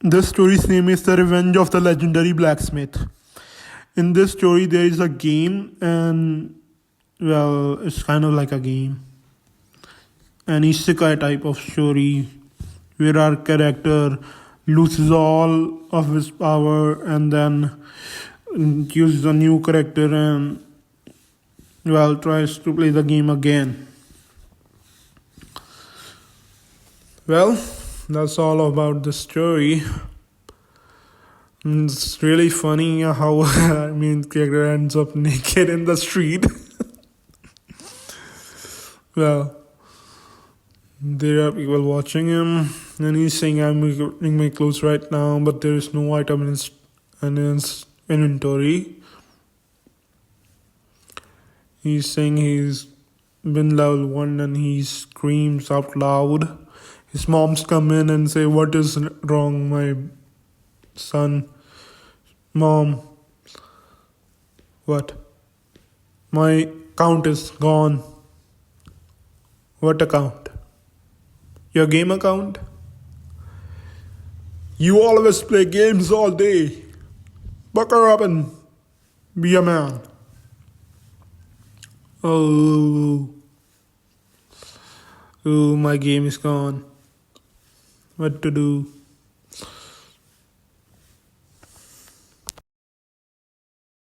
This story's name is The Revenge of the Legendary Blacksmith. In this story, there is a game, and well, it's kind of like a game, an isekai type of story where our character loses all of his power and then chooses a new character and well tries to play the game again. Well, that's all about the story. It's really funny how our main character ends up naked in the street. Well, there are people watching him, and he's saying, "I'm wearing my clothes right now, but there is no item in his inventory." He's saying he's been level 1 and he screams out loud. His moms come in and say, "What is wrong, my son?" "Mom, what? My account is gone." "What account? Your game account? You always play games all day. Buckle up and be a man." Oh, my game is gone. What to do?